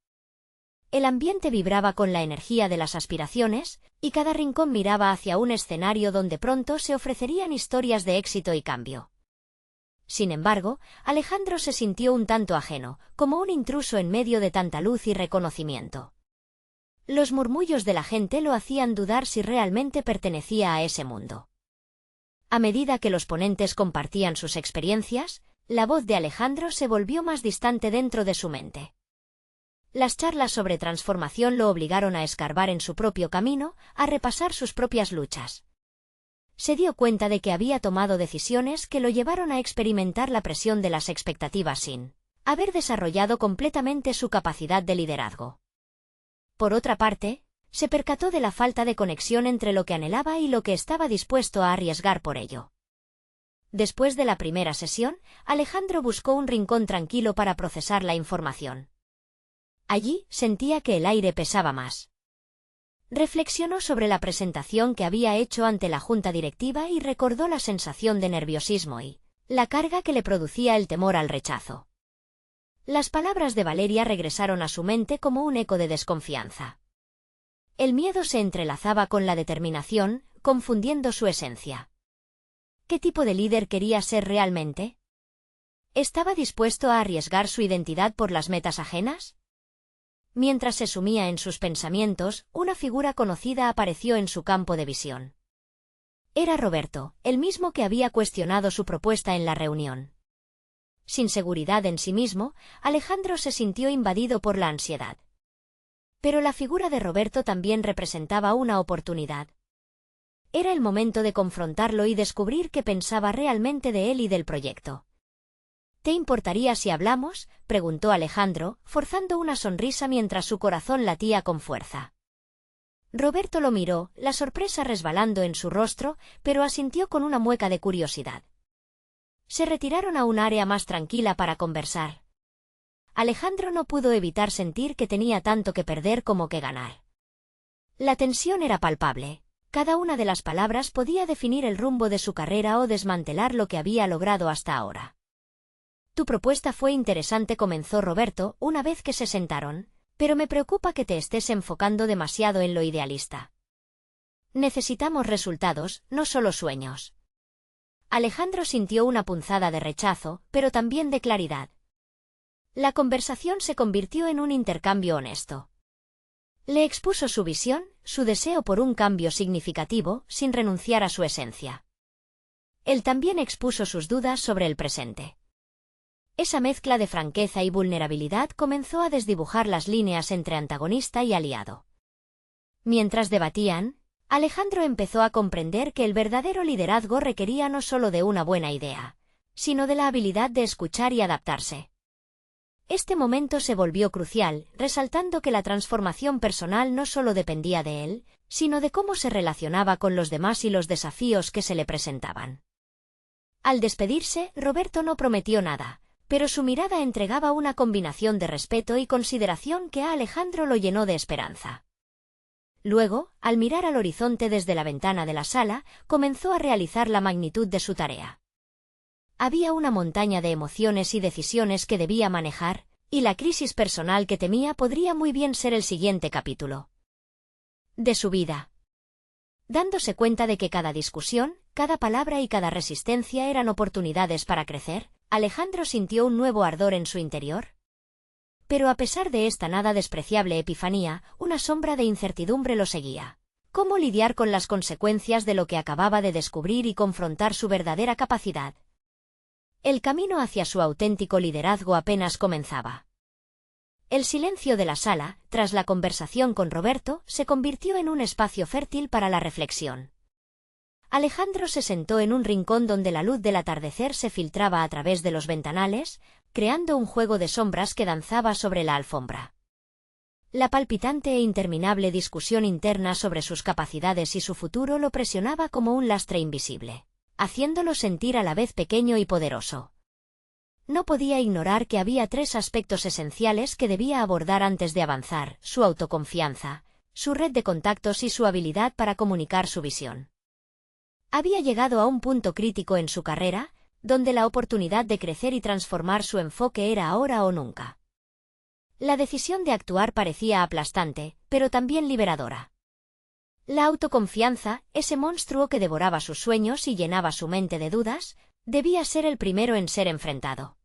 El ambiente vibraba con la energía de las aspiraciones, y cada rincón miraba hacia un escenario donde pronto se ofrecerían historias de éxito y cambio. Sin embargo, Alejandro se sintió un tanto ajeno, como un intruso en medio de tanta luz y reconocimiento. Los murmullos de la gente lo hacían dudar si realmente pertenecía a ese mundo. A medida que los ponentes compartían sus experiencias, la voz de Alejandro se volvió más distante dentro de su mente. Las charlas sobre transformación lo obligaron a escarbar en su propio camino, a repasar sus propias luchas. Se dio cuenta de que había tomado decisiones que lo llevaron a experimentar la presión de las expectativas sin haber desarrollado completamente su capacidad de liderazgo. Por otra parte, se percató de la falta de conexión entre lo que anhelaba y lo que estaba dispuesto a arriesgar por ello. Después de la primera sesión, Alejandro buscó un rincón tranquilo para procesar la información. Allí sentía que el aire pesaba más. Reflexionó sobre la presentación que había hecho ante la junta directiva y recordó la sensación de nerviosismo y la carga que le producía el temor al rechazo. Las palabras de Valeria regresaron a su mente como un eco de desconfianza. El miedo se entrelazaba con la determinación, confundiendo su esencia. ¿Qué tipo de líder quería ser realmente? ¿Estaba dispuesto a arriesgar su identidad por las metas ajenas? Mientras se sumía en sus pensamientos, una figura conocida apareció en su campo de visión. Era Roberto, el mismo que había cuestionado su propuesta en la reunión. Sin seguridad en sí mismo, Alejandro se sintió invadido por la ansiedad. Pero la figura de Roberto también representaba una oportunidad. Era el momento de confrontarlo y descubrir qué pensaba realmente de él y del proyecto. ¿Te importaría si hablamos?, preguntó Alejandro, forzando una sonrisa mientras su corazón latía con fuerza. Roberto lo miró, la sorpresa resbalando en su rostro, pero asintió con una mueca de curiosidad. Se retiraron a un área más tranquila para conversar. Alejandro no pudo evitar sentir que tenía tanto que perder como que ganar. La tensión era palpable. Cada una de las palabras podía definir el rumbo de su carrera o desmantelar lo que había logrado hasta ahora. Tu propuesta fue interesante, comenzó Roberto, una vez que se sentaron, pero me preocupa que te estés enfocando demasiado en lo idealista. Necesitamos resultados, no solo sueños. Alejandro sintió una punzada de rechazo, pero también de claridad. La conversación se convirtió en un intercambio honesto. Le expuso su visión, su deseo por un cambio significativo, sin renunciar a su esencia. Él también expuso sus dudas sobre el presente. Esa mezcla de franqueza y vulnerabilidad comenzó a desdibujar las líneas entre antagonista y aliado. Mientras debatían, Alejandro empezó a comprender que el verdadero liderazgo requería no solo de una buena idea, sino de la habilidad de escuchar y adaptarse. Este momento se volvió crucial, resaltando que la transformación personal no solo dependía de él, sino de cómo se relacionaba con los demás y los desafíos que se le presentaban. Al despedirse, Roberto no prometió nada, pero su mirada entregaba una combinación de respeto y consideración que a Alejandro lo llenó de esperanza. Luego, al mirar al horizonte desde la ventana de la sala, comenzó a realizar la magnitud de su tarea. Había una montaña de emociones y decisiones que debía manejar, y la crisis personal que temía podría muy bien ser el siguiente capítulo de su vida. Dándose cuenta de que cada discusión, cada palabra y cada resistencia eran oportunidades para crecer, Alejandro sintió un nuevo ardor en su interior. Pero a pesar de esta nada despreciable epifanía, una sombra de incertidumbre lo seguía. ¿Cómo lidiar con las consecuencias de lo que acababa de descubrir y confrontar su verdadera capacidad? El camino hacia su auténtico liderazgo apenas comenzaba. El silencio de la sala, tras la conversación con Roberto, se convirtió en un espacio fértil para la reflexión. Alejandro se sentó en un rincón donde la luz del atardecer se filtraba a través de los ventanales, creando un juego de sombras que danzaba sobre la alfombra. La palpitante e interminable discusión interna sobre sus capacidades y su futuro lo presionaba como un lastre invisible, haciéndolo sentir a la vez pequeño y poderoso. No podía ignorar que había tres aspectos esenciales que debía abordar antes de avanzar: su autoconfianza, su red de contactos y su habilidad para comunicar su visión. Había llegado a un punto crítico en su carrera, donde la oportunidad de crecer y transformar su enfoque era ahora o nunca. La decisión de actuar parecía aplastante, pero también liberadora. La autoconfianza, ese monstruo que devoraba sus sueños y llenaba su mente de dudas, debía ser el primero en ser enfrentado.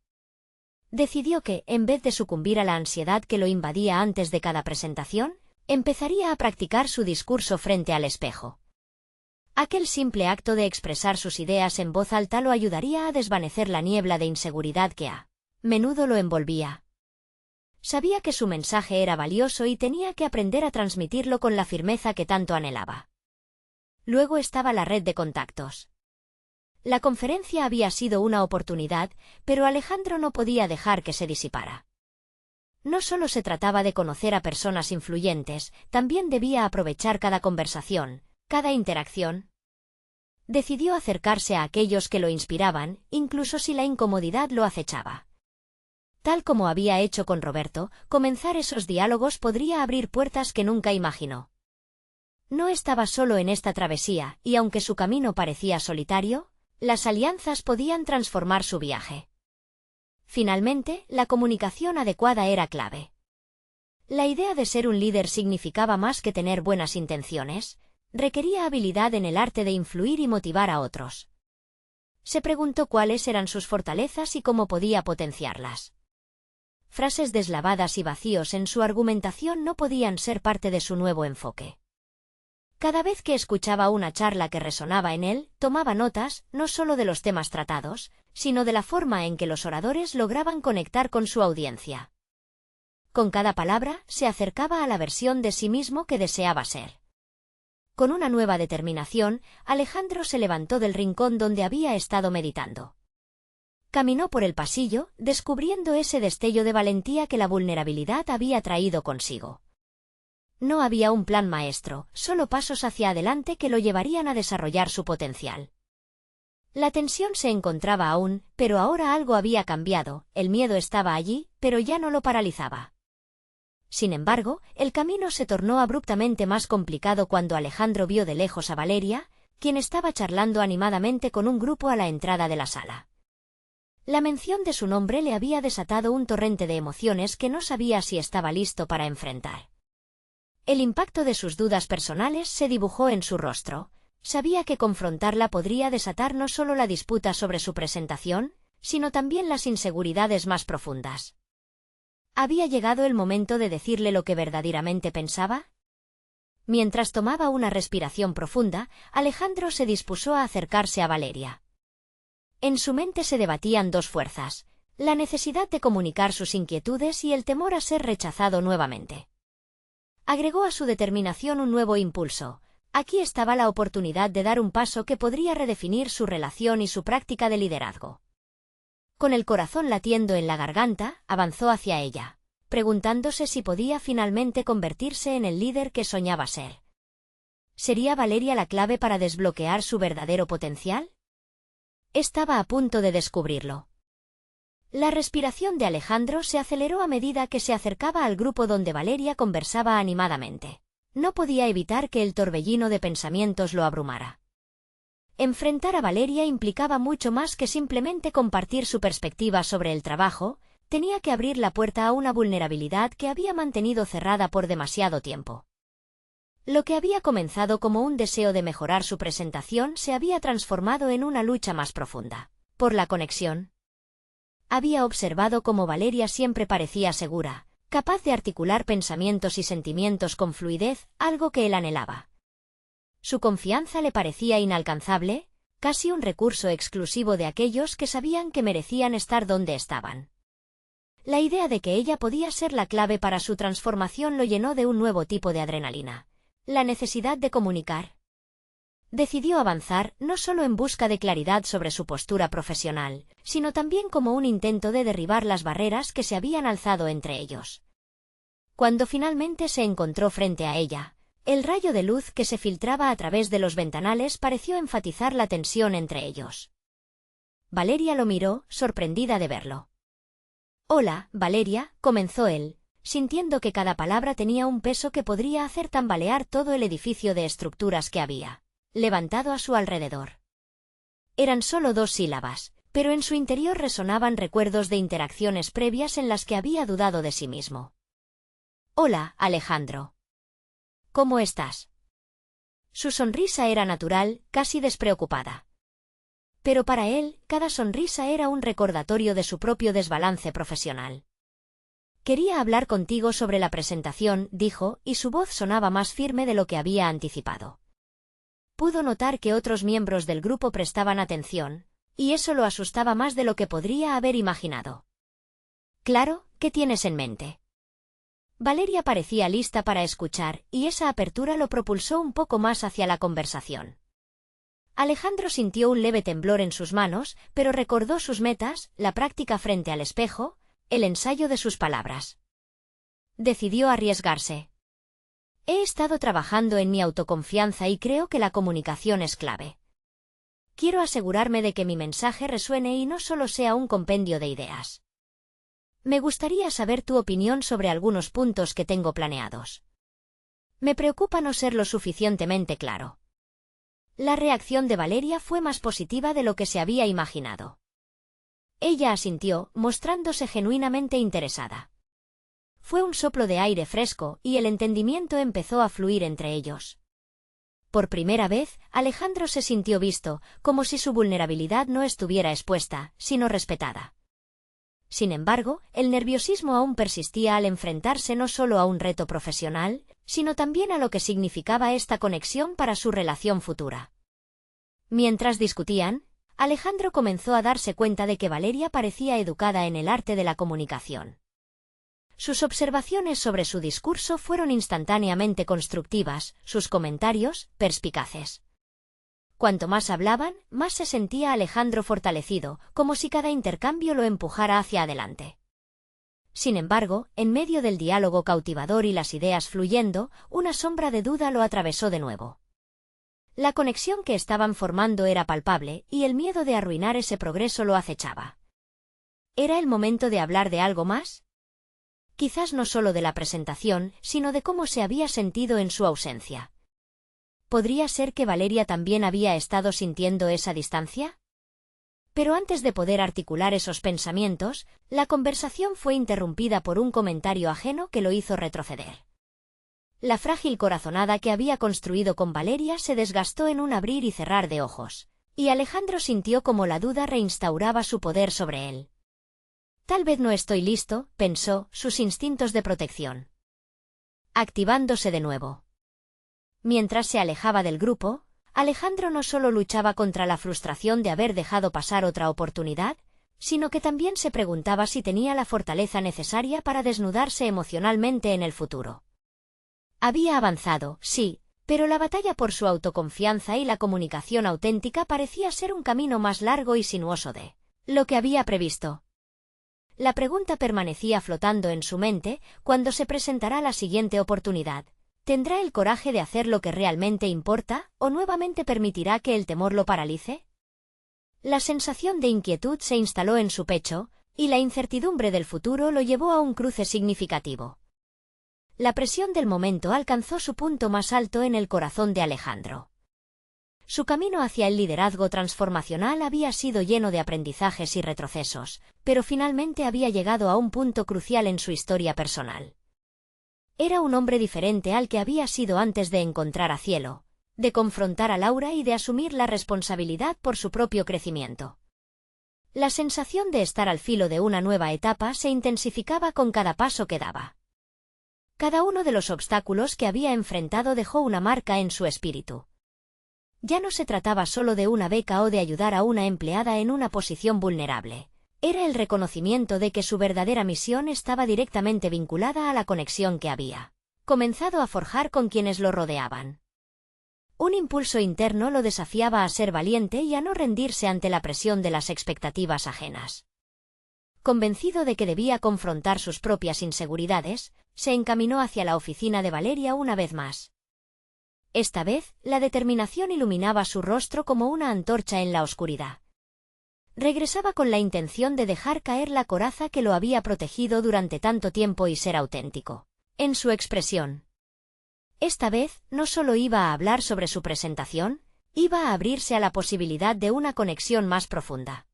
Decidió que, en vez de sucumbir a la ansiedad que lo invadía antes de cada presentación, empezaría a practicar su discurso frente al espejo. Aquel simple acto de expresar sus ideas en voz alta lo ayudaría a desvanecer la niebla de inseguridad que a menudo lo envolvía. Sabía que su mensaje era valioso y tenía que aprender a transmitirlo con la firmeza que tanto anhelaba. Luego estaba la red de contactos. La conferencia había sido una oportunidad, pero Alejandro no podía dejar que se disipara. No solo se trataba de conocer a personas influyentes, también debía aprovechar cada conversación, cada interacción. Decidió acercarse a aquellos que lo inspiraban, incluso si la incomodidad lo acechaba. Tal como había hecho con Roberto, comenzar esos diálogos podría abrir puertas que nunca imaginó. No estaba solo en esta travesía, y aunque su camino parecía solitario, las alianzas podían transformar su viaje. Finalmente, la comunicación adecuada era clave. La idea de ser un líder significaba más que tener buenas intenciones, requería habilidad en el arte de influir y motivar a otros. Se preguntó cuáles eran sus fortalezas y cómo podía potenciarlas. Frases deslavadas y vacíos en su argumentación no podían ser parte de su nuevo enfoque. Cada vez que escuchaba una charla que resonaba en él, tomaba notas, no solo de los temas tratados, sino de la forma en que los oradores lograban conectar con su audiencia. Con cada palabra, se acercaba a la versión de sí mismo que deseaba ser. Con una nueva determinación, Alejandro se levantó del rincón donde había estado meditando. Caminó por el pasillo, descubriendo ese destello de valentía que la vulnerabilidad había traído consigo. No había un plan maestro, solo pasos hacia adelante que lo llevarían a desarrollar su potencial. La tensión se encontraba aún, pero ahora algo había cambiado, el miedo estaba allí, pero ya no lo paralizaba. Sin embargo, el camino se tornó abruptamente más complicado cuando Alejandro vio de lejos a Valeria, quien estaba charlando animadamente con un grupo a la entrada de la sala. La mención de su nombre le había desatado un torrente de emociones que no sabía si estaba listo para enfrentar. El impacto de sus dudas personales se dibujó en su rostro. Sabía que confrontarla podría desatar no solo la disputa sobre su presentación, sino también las inseguridades más profundas. ¿Había llegado el momento de decirle lo que verdaderamente pensaba? Mientras tomaba una respiración profunda, Alejandro se dispuso a acercarse a Valeria. En su mente se debatían dos fuerzas: la necesidad de comunicar sus inquietudes y el temor a ser rechazado nuevamente. Agregó a su determinación un nuevo impulso. Aquí estaba la oportunidad de dar un paso que podría redefinir su relación y su práctica de liderazgo. Con el corazón latiendo en la garganta, avanzó hacia ella, preguntándose si podía finalmente convertirse en el líder que soñaba ser. ¿Sería Valeria la clave para desbloquear su verdadero potencial? Estaba a punto de descubrirlo. La respiración de Alejandro se aceleró a medida que se acercaba al grupo donde Valeria conversaba animadamente. No podía evitar que el torbellino de pensamientos lo abrumara. Enfrentar a Valeria implicaba mucho más que simplemente compartir su perspectiva sobre el trabajo, tenía que abrir la puerta a una vulnerabilidad que había mantenido cerrada por demasiado tiempo. Lo que había comenzado como un deseo de mejorar su presentación se había transformado en una lucha más profunda. Por la conexión. Había observado cómo Valeria siempre parecía segura, capaz de articular pensamientos y sentimientos con fluidez, algo que él anhelaba. Su confianza le parecía inalcanzable, casi un recurso exclusivo de aquellos que sabían que merecían estar donde estaban. La idea de que ella podía ser la clave para su transformación lo llenó de un nuevo tipo de adrenalina. La necesidad de comunicar. Decidió avanzar no solo en busca de claridad sobre su postura profesional, sino también como un intento de derribar las barreras que se habían alzado entre ellos. Cuando finalmente se encontró frente a ella, el rayo de luz que se filtraba a través de los ventanales pareció enfatizar la tensión entre ellos. Valeria lo miró, sorprendida de verlo. «Hola, Valeria», comenzó él, sintiendo que cada palabra tenía un peso que podría hacer tambalear todo el edificio de estructuras que había levantado a su alrededor. Eran solo 2 sílabas, pero en su interior resonaban recuerdos de interacciones previas en las que había dudado de sí mismo. «Hola, Alejandro. ¿Cómo estás?». Su sonrisa era natural, casi despreocupada. Pero para él, cada sonrisa era un recordatorio de su propio desbalance profesional. «Quería hablar contigo sobre la presentación», dijo, y su voz sonaba más firme de lo que había anticipado. Pudo notar que otros miembros del grupo prestaban atención, y eso lo asustaba más de lo que podría haber imaginado. «Claro, ¿qué tienes en mente?». Valeria parecía lista para escuchar, y esa apertura lo propulsó un poco más hacia la conversación. Alejandro sintió un leve temblor en sus manos, pero recordó sus metas, la práctica frente al espejo, el ensayo de sus palabras. Decidió arriesgarse. «He estado trabajando en mi autoconfianza y creo que la comunicación es clave. Quiero asegurarme de que mi mensaje resuene y no solo sea un compendio de ideas. Me gustaría saber tu opinión sobre algunos puntos que tengo planeados. Me preocupa no ser lo suficientemente claro». La reacción de Valeria fue más positiva de lo que se había imaginado. Ella asintió, mostrándose genuinamente interesada. Fue un soplo de aire fresco, y el entendimiento empezó a fluir entre ellos. Por primera vez, Alejandro se sintió visto, como si su vulnerabilidad no estuviera expuesta, sino respetada. Sin embargo, el nerviosismo aún persistía al enfrentarse no solo a un reto profesional, sino también a lo que significaba esta conexión para su relación futura. Mientras discutían, Alejandro comenzó a darse cuenta de que Valeria parecía educada en el arte de la comunicación. Sus observaciones sobre su discurso fueron instantáneamente constructivas, sus comentarios, perspicaces. Cuanto más hablaban, más se sentía Alejandro fortalecido, como si cada intercambio lo empujara hacia adelante. Sin embargo, en medio del diálogo cautivador y las ideas fluyendo, una sombra de duda lo atravesó de nuevo. La conexión que estaban formando era palpable, y el miedo de arruinar ese progreso lo acechaba. ¿Era el momento de hablar de algo más? Quizás no solo de la presentación, sino de cómo se había sentido en su ausencia. ¿Podría ser que Valeria también había estado sintiendo esa distancia? Pero antes de poder articular esos pensamientos, la conversación fue interrumpida por un comentario ajeno que lo hizo retroceder. La frágil corazonada que había construido con Valeria se desgastó en un abrir y cerrar de ojos, y Alejandro sintió como la duda reinstauraba su poder sobre él. «Tal vez no estoy listo», pensó, sus instintos de protección activándose de nuevo. Mientras se alejaba del grupo, Alejandro no solo luchaba contra la frustración de haber dejado pasar otra oportunidad, sino que también se preguntaba si tenía la fortaleza necesaria para desnudarse emocionalmente en el futuro. Había avanzado, sí, pero la batalla por su autoconfianza y la comunicación auténtica parecía ser un camino más largo y sinuoso de lo que había previsto. La pregunta permanecía flotando en su mente: ¿cuándo se presentará la siguiente oportunidad? ¿Tendrá el coraje de hacer lo que realmente importa, o nuevamente permitirá que el temor lo paralice? La sensación de inquietud se instaló en su pecho, y la incertidumbre del futuro lo llevó a un cruce significativo. La presión del momento alcanzó su punto más alto en el corazón de Alejandro. Su camino hacia el liderazgo transformacional había sido lleno de aprendizajes y retrocesos, pero finalmente había llegado a un punto crucial en su historia personal. Era un hombre diferente al que había sido antes de encontrar a Cielo, de confrontar a Laura y de asumir la responsabilidad por su propio crecimiento. La sensación de estar al filo de una nueva etapa se intensificaba con cada paso que daba. Cada uno de los obstáculos que había enfrentado dejó una marca en su espíritu. Ya no se trataba solo de una beca o de ayudar a una empleada en una posición vulnerable. Era el reconocimiento de que su verdadera misión estaba directamente vinculada a la conexión que había comenzado a forjar con quienes lo rodeaban. Un impulso interno lo desafiaba a ser valiente y a no rendirse ante la presión de las expectativas ajenas. Convencido de que debía confrontar sus propias inseguridades, se encaminó hacia la oficina de Valeria una vez más. Esta vez, la determinación iluminaba su rostro como una antorcha en la oscuridad. Regresaba con la intención de dejar caer la coraza que lo había protegido durante tanto tiempo y ser auténtico en su expresión. Esta vez, no solo iba a hablar sobre su presentación, iba a abrirse a la posibilidad de una conexión más profunda.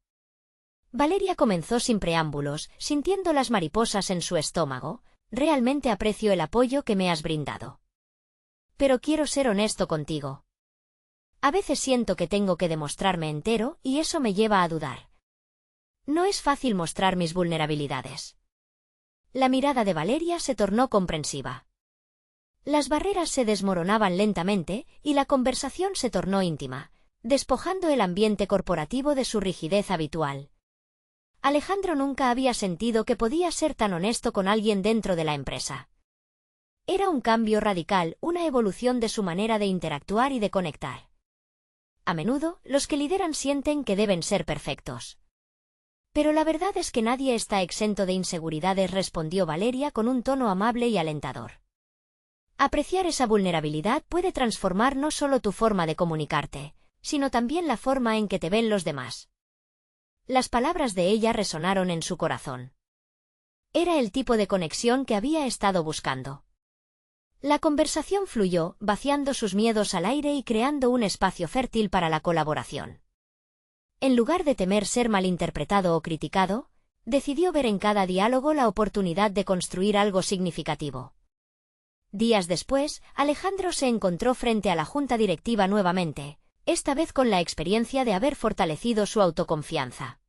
Valeria comenzó sin preámbulos, sintiendo las mariposas en su estómago. Realmente aprecio el apoyo que me has brindado. Pero quiero ser honesto contigo. A veces siento que tengo que demostrarme entero y eso me lleva a dudar. No es fácil mostrar mis vulnerabilidades. La mirada de Valeria se tornó comprensiva. Las barreras se desmoronaban lentamente y la conversación se tornó íntima, despojando el ambiente corporativo de su rigidez habitual. Alejandro nunca había sentido que podía ser tan honesto con alguien dentro de la empresa. Era un cambio radical, una evolución de su manera de interactuar y de conectar. A menudo, los que lideran sienten que deben ser perfectos. Pero la verdad es que nadie está exento de inseguridades, respondió Valeria con un tono amable y alentador. Apreciar esa vulnerabilidad puede transformar no solo tu forma de comunicarte, sino también la forma en que te ven los demás. Las palabras de ella resonaron en su corazón. Era el tipo de conexión que había estado buscando. La conversación fluyó, vaciando sus miedos al aire y creando un espacio fértil para la colaboración. En lugar de temer ser malinterpretado o criticado, decidió ver en cada diálogo la oportunidad de construir algo significativo. Días después, Alejandro se encontró frente a la junta directiva nuevamente, esta vez con la experiencia de haber fortalecido su autoconfianza.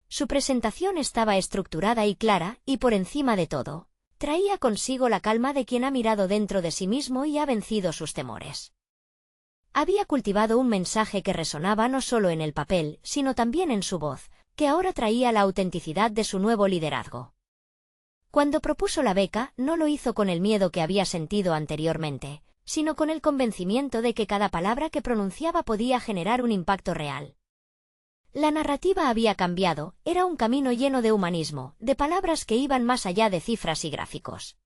Su presentación estaba estructurada y clara, y por encima de todo, traía consigo la calma de quien ha mirado dentro de sí mismo y ha vencido sus temores. Había cultivado un mensaje que resonaba no solo en el papel, sino también en su voz, que ahora traía la autenticidad de su nuevo liderazgo. Cuando propuso la beca, no lo hizo con el miedo que había sentido anteriormente, sino con el convencimiento de que cada palabra que pronunciaba podía generar un impacto real. La narrativa había cambiado, era un camino lleno de humanismo, de palabras que iban más allá de cifras y gráficos.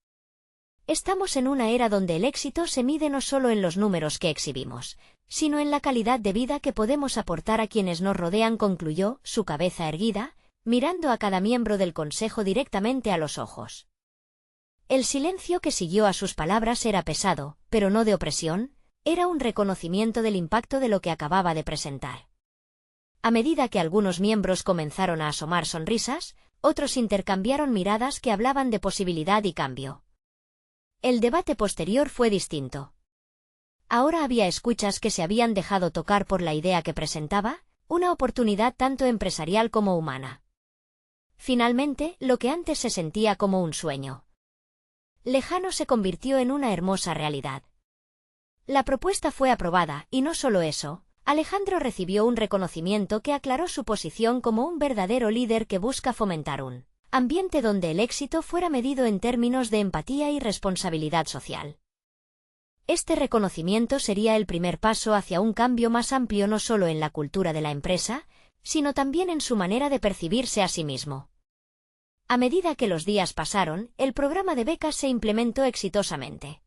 Estamos en una era donde el éxito se mide no solo en los números que exhibimos, sino en la calidad de vida que podemos aportar a quienes nos rodean, concluyó, su cabeza erguida, mirando a cada miembro del consejo directamente a los ojos. El silencio que siguió a sus palabras era pesado, pero no de opresión, era un reconocimiento del impacto de lo que acababa de presentar. A medida que algunos miembros comenzaron a asomar sonrisas, otros intercambiaron miradas que hablaban de posibilidad y cambio. El debate posterior fue distinto. Ahora había escuchas que se habían dejado tocar por la idea que presentaba, una oportunidad tanto empresarial como humana. Finalmente, lo que antes se sentía como un sueño lejano se convirtió en una hermosa realidad. La propuesta fue aprobada, y no solo eso, Alejandro recibió un reconocimiento que aclaró su posición como un verdadero líder que busca fomentar un ambiente donde el éxito fuera medido en términos de empatía y responsabilidad social. Este reconocimiento sería el primer paso hacia un cambio más amplio no solo en la cultura de la empresa, sino también en su manera de percibirse a sí mismo. A medida que los días pasaron, el programa de becas se implementó exitosamente.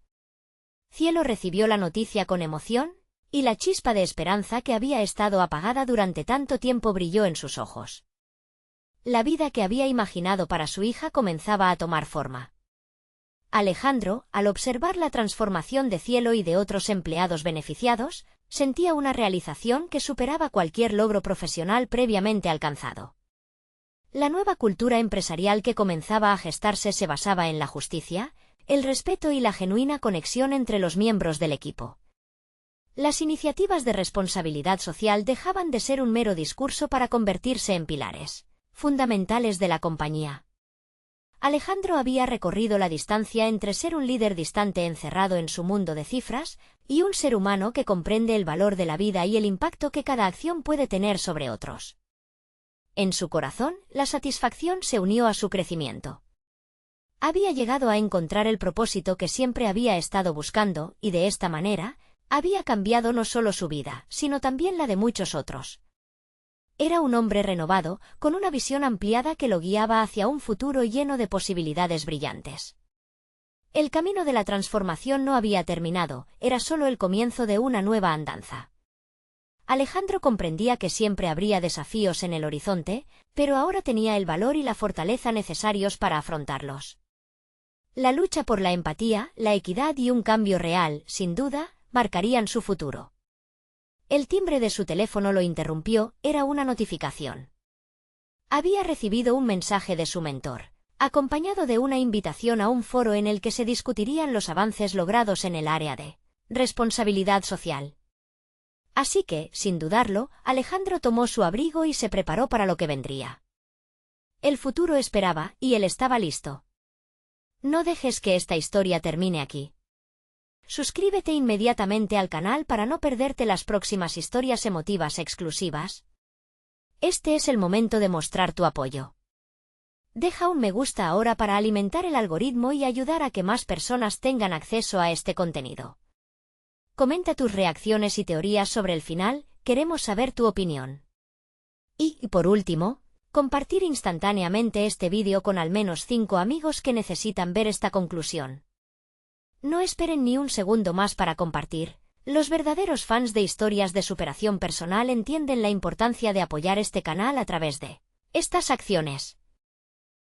Cielo recibió la noticia con emoción, y la chispa de esperanza que había estado apagada durante tanto tiempo brilló en sus ojos. La vida que había imaginado para su hija comenzaba a tomar forma. Alejandro, al observar la transformación de Cielo y de otros empleados beneficiados, sentía una realización que superaba cualquier logro profesional previamente alcanzado. La nueva cultura empresarial que comenzaba a gestarse se basaba en la justicia, el respeto y la genuina conexión entre los miembros del equipo. Las iniciativas de responsabilidad social dejaban de ser un mero discurso para convertirse en pilares fundamentales de la compañía. Alejandro había recorrido la distancia entre ser un líder distante encerrado en su mundo de cifras y un ser humano que comprende el valor de la vida y el impacto que cada acción puede tener sobre otros. En su corazón, la satisfacción se unió a su crecimiento. Había llegado a encontrar el propósito que siempre había estado buscando, y de esta manera, había cambiado no solo su vida, sino también la de muchos otros. Era un hombre renovado, con una visión ampliada que lo guiaba hacia un futuro lleno de posibilidades brillantes. El camino de la transformación no había terminado, era solo el comienzo de una nueva andanza. Alejandro comprendía que siempre habría desafíos en el horizonte, pero ahora tenía el valor y la fortaleza necesarios para afrontarlos. La lucha por la empatía, la equidad y un cambio real, sin duda, marcarían su futuro. El timbre de su teléfono lo interrumpió, era una notificación. Había recibido un mensaje de su mentor, acompañado de una invitación a un foro en el que se discutirían los avances logrados en el área de responsabilidad social. Así que, sin dudarlo, Alejandro tomó su abrigo y se preparó para lo que vendría. El futuro esperaba, y él estaba listo. No dejes que esta historia termine aquí. Suscríbete inmediatamente al canal para no perderte las próximas historias emotivas exclusivas. Este es el momento de mostrar tu apoyo. Deja un me gusta ahora para alimentar el algoritmo y ayudar a que más personas tengan acceso a este contenido. Comenta tus reacciones y teorías sobre el final, queremos saber tu opinión. Y por último, compartir instantáneamente este vídeo con al menos 5 amigos que necesitan ver esta conclusión. No esperen ni un segundo más para compartir. Los verdaderos fans de historias de superación personal entienden la importancia de apoyar este canal a través de estas acciones.